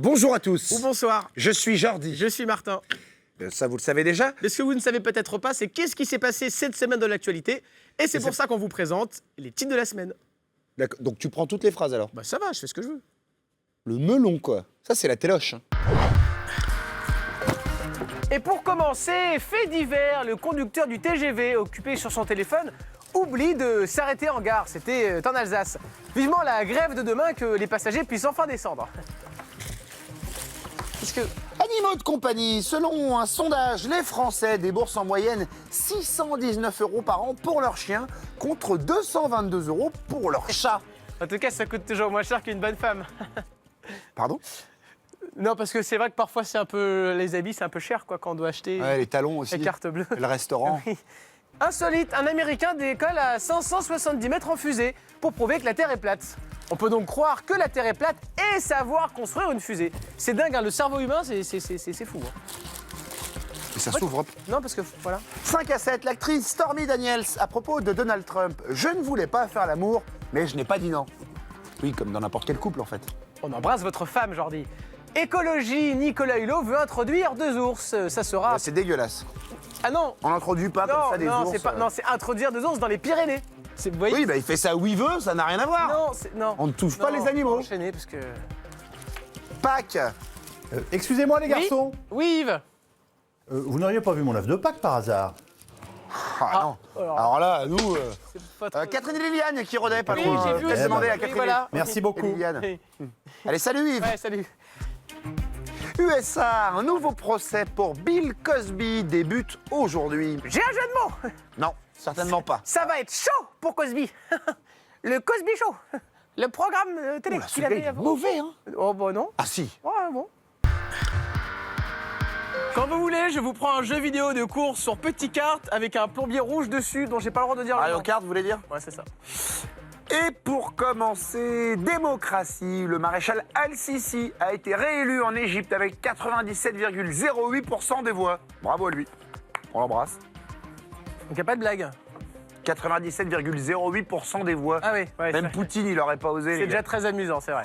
Bonjour à tous. Ou bonsoir. Je suis Jordi. Je suis Martin. Ça, vous le savez déjà. Mais ce que vous ne savez peut-être pas, c'est qu'est-ce qui s'est passé cette semaine dans l'actualité. Et c'est pour ça qu'on vous présente les titres de la semaine. D'accord. Donc tu prends toutes les phrases alors. Bah ça va, je fais ce que je veux. Le melon, quoi. Ça, c'est la téloche. Et pour commencer, fait divers, le conducteur du TGV occupé sur son téléphone oublie de s'arrêter en gare. C'était en Alsace. Vivement la grève de demain, que les passagers puissent enfin descendre. Parce que... Animaux de compagnie, selon un sondage, les Français déboursent en moyenne 619 € par an pour leur chien, contre 222 € pour leur chat. En tout cas, ça coûte toujours moins cher qu'une bonne femme. Pardon? Non, parce que c'est vrai que parfois, c'est un peu... les habits, c'est un peu cher, quoi, quand on doit acheter Ouais, les talons aussi. les cartes bleues. Le restaurant. Oui. Insolite, un Américain décolle à 570 mètres en fusée pour prouver que la Terre est plate. On peut donc croire que la Terre est plate et savoir construire une fusée. C'est dingue, hein, le cerveau humain, c'est fou. Hein. Et ça s'ouvre. Non, parce que, voilà. 5 à 7, l'actrice Stormy Daniels, à propos de Donald Trump. Je ne voulais pas faire l'amour, mais je n'ai pas dit non. Oui, comme dans n'importe quel couple, en fait. On embrasse votre femme, Jordi. Écologie, Nicolas Hulot veut introduire 2 ours. Ça sera... C'est dégueulasse. Ah non. On n'introduit pas comme ça des non, ours. c'est pas... Non, c'est introduire 2 ours dans les Pyrénées. Vous voyez. Oui, bah il fait ça où il veut, ça n'a rien à voir. Non, non. On ne touche pas Non, les animaux. on va enchaîner parce que... Pâques. Excusez-moi les garçons, Oui, Yves. vous n'auriez pas vu mon œuf de Pâques par hasard? Ah non. Alors là, nous... C'est pas trop- Catherine et Liliane qui rôdaient pas Oui, loin. j'ai vu Peut-être aussi. demander à Oui, Catherine voilà. Merci et beaucoup. Liliane. Oui. Allez, salut Yves. Ouais, salut. USA, un nouveau procès pour Bill Cosby débute aujourd'hui. J'ai un jeu de mots. Non, certainement pas. Ça va être chaud pour Cosby. Le Cosby Show. Le programme télé Oula, qu'il celui-là, avait il est avant. mauvais, hein. Oh bah non. Ah si. Ouais, bon. Quand vous voulez, je vous prends un jeu vidéo de course sur petite carte avec un plombier rouge dessus dont j'ai pas le droit de dire le Mario nom. Kart, vous voulez dire? Ouais, c'est ça. Et pour commencer, démocratie, le maréchal Al-Sisi a été réélu en Égypte avec 97,08% des voix. Bravo à lui. On l'embrasse. Donc y a pas de blague. 97,08% des voix. Ah oui, ouais, Même c'est- Poutine, il aurait pas osé. c'est les déjà gars. très amusant, c'est vrai.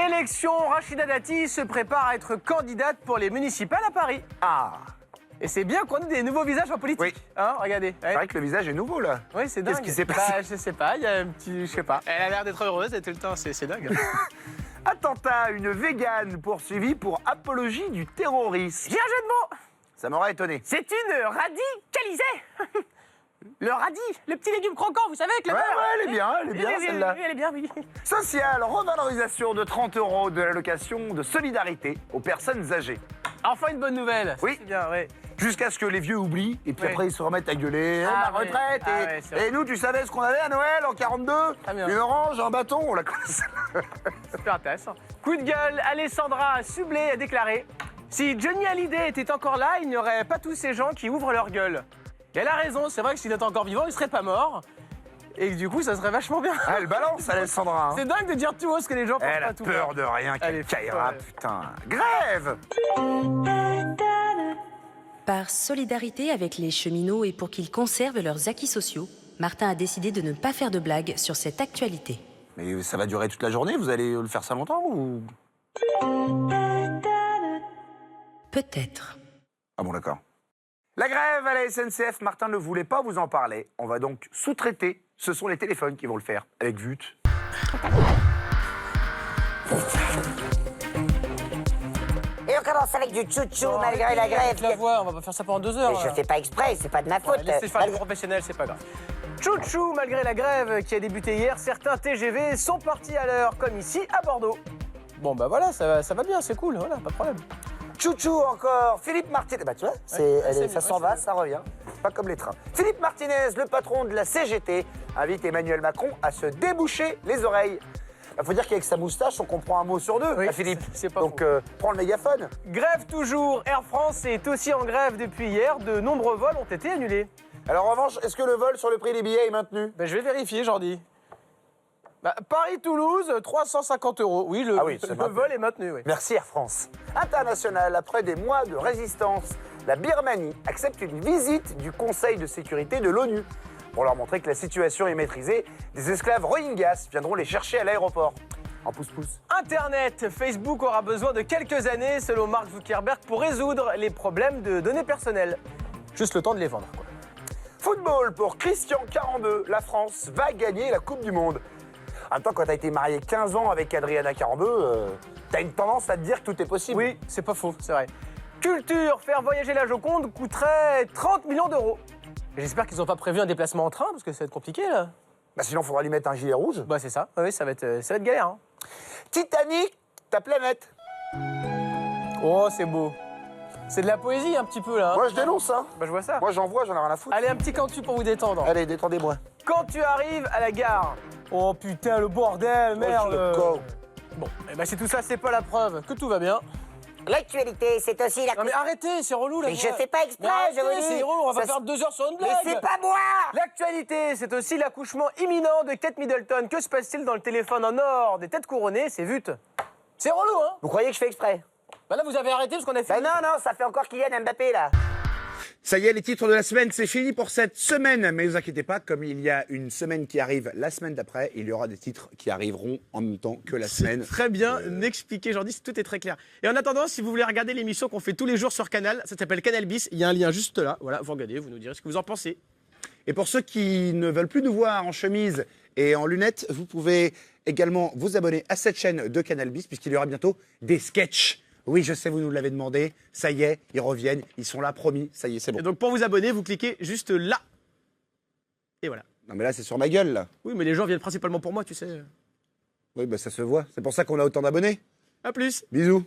Élection, Rachida Dati se prépare à être candidate pour les municipales à Paris. Ah, Et c'est bien qu'on ait des nouveaux visages en politique. Oui. Hein, regardez. c'est vrai que le visage est nouveau, là. Oui, c'est dingue. Qu'est-ce qui s'est passé? Bah, je sais pas, il y a un petit... Je sais pas. Elle a l'air d'être heureuse et tout le temps, c'est dingue. Attentat, une végane poursuivie pour apologie du terrorisme. J'ai un jeu de mots. Ça m'aurait étonné. C'est une radicalisée. Le radis, le petit légume croquant, vous savez, avec le Ouais, beurre. elle est bien, celle-là. Oui, elle est bien, oui. Social, revalorisation de 30 € de l'allocation de solidarité aux personnes âgées. Enfin, une bonne nouvelle. Oui. C'est bien, oui. Jusqu'à ce que les vieux oublient, et puis Oui. après ils se remettent à gueuler. Ah, Ma ouais. retraite, Ah, ouais, c'est vrai. et nous, tu savais ce qu'on avait à Noël en 42? Très bien. Une orange, un bâton, on la connaissait. Super intéressant. Coup de gueule, Alessandra Sublet a déclaré « Si Johnny Hallyday était encore là, il n'y aurait pas tous ces gens qui ouvrent leur gueule. » Et elle a raison, c'est vrai que s'il était encore vivant, il serait pas mort. Et du coup, ça serait vachement bien. Ah, elle balance, Alessandra. Hein. C'est dingue de dire tout haut ce que les gens pensent Elle pas a tout peur bas. de rien, Elle est qu'elle caillera, folle. putain. Grève! Par solidarité avec les cheminots et pour qu'ils conservent leurs acquis sociaux, Martin a décidé de ne pas faire de blagues sur cette actualité. Mais ça va durer toute la journée, vous allez le faire ça longtemps ou... Peut-être. Ah bon, d'accord. La grève à la SNCF, Martin ne voulait pas vous en parler. On va donc sous-traiter. Ce sont les téléphones qui vont le faire, avec Vut. Et on commence avec du chouchou malgré la grève. La voix, on va pas faire ça pendant 2 heures. Mais je fais pas exprès, c'est pas de ma faute. Laissez faire les Malgré- professionnels, c'est pas grave. Chouchou, malgré la grève qui a débuté hier, certains TGV sont partis à l'heure, comme ici à Bordeaux. Bon bah voilà, ça va bien, c'est cool, voilà, pas de problème. Chouchou encore, Philippe Martinez. Bah tu vois, c'est mieux, ça s'en ouais, va, c'est ça revient. Pas comme les trains. Philippe Martinez, le patron de la CGT, invite Emmanuel Macron à se déboucher les oreilles. Il faut dire qu'avec sa moustache, on comprend un mot sur deux, Oui, à Philippe. c'est pas Donc, faux. prends le mégaphone. Grève toujours, Air France est aussi en grève depuis hier, de nombreux vols ont été annulés. Alors, en revanche, est-ce que le vol sur le prix des billets est maintenu? Ben, je vais vérifier, Jordi. Bah, Paris-Toulouse, 350 €. Oui, Ah oui, c'est le maintenu. vol est maintenu, oui. Merci Air France. International, après des mois de résistance, la Birmanie accepte une visite du Conseil de sécurité de l'ONU. Pour leur montrer que la situation est maîtrisée, des esclaves Rohingyas viendront les chercher à l'aéroport. en pouce-pouce. Internet, Facebook aura besoin de quelques années, selon Mark Zuckerberg, pour résoudre les problèmes de données personnelles. Juste le temps de les vendre, quoi. Football pour Christian 42. La France va gagner la Coupe du Monde. En même temps, quand t'as été marié 15 ans avec Adriana 42, t'as une tendance à te dire que tout est possible. Oui, c'est pas faux, c'est vrai. Culture, faire voyager la Joconde coûterait 30 millions d'euros. Et j'espère qu'ils n'ont pas prévu un déplacement en train, parce que ça va être compliqué, là. Bah sinon, faudra lui mettre un gilet rouge. Bah c'est ça, oui, ça va être galère. Hein. Titanic, ta planète. Oh, c'est beau. C'est de la poésie un petit peu, là. Hein. Moi, je dénonce, hein. Bah je vois ça. Moi, j'en vois, j'en ai rien à foutre. Allez, un petit cantu pour vous détendre. Allez, détendez-moi. Quand tu arrives à la gare. Oh putain, le bordel, merde. le con. Bon, eh ben, c'est tout ça, c'est pas la preuve que tout va bien. L'actualité, c'est aussi la... Non mais arrêtez, c'est relou là. Mais je fais pas exprès, Mais je vous arrêtez, dis. c'est relou, on va Ça, faire 2 heures sur une Mais blague. c'est pas moi. L'actualité, c'est aussi l'accouchement imminent de Kate Middleton. Que se passe-t-il dans le téléphone en or des têtes couronnées? C'est vite. C'est relou, hein? Vous croyez que je fais exprès? Bah là, vous avez arrêté parce qu'on a fait. Ben non, ça fait encore Kylian Mbappé, là. Ça y est, les titres de la semaine, c'est fini pour cette semaine. Mais ne vous inquiétez pas, comme il y a une semaine qui arrive la semaine d'après, il y aura des titres qui arriveront en même temps que la semaine. Très bien expliqué, Jordi, tout est très clair. Et en attendant, si vous voulez regarder l'émission qu'on fait tous les jours sur Canal, ça s'appelle Canal Bis, il y a un lien juste là. Voilà, vous regardez, vous nous direz ce que vous en pensez. Et pour ceux qui ne veulent plus nous voir en chemise et en lunettes, vous pouvez également vous abonner à cette chaîne de Canal Bis, puisqu'il y aura bientôt des sketchs. Oui, je sais, vous nous l'avez demandé. Ça y est, ils reviennent, ils sont là, promis. Ça y est, c'est bon. Et donc pour vous abonner, vous cliquez juste là. Et voilà. Non, mais là, c'est sur ma gueule, là. Oui, mais les gens viennent principalement pour moi, tu sais. Oui, bah ça se voit. C'est pour ça qu'on a autant d'abonnés. À plus. Bisous.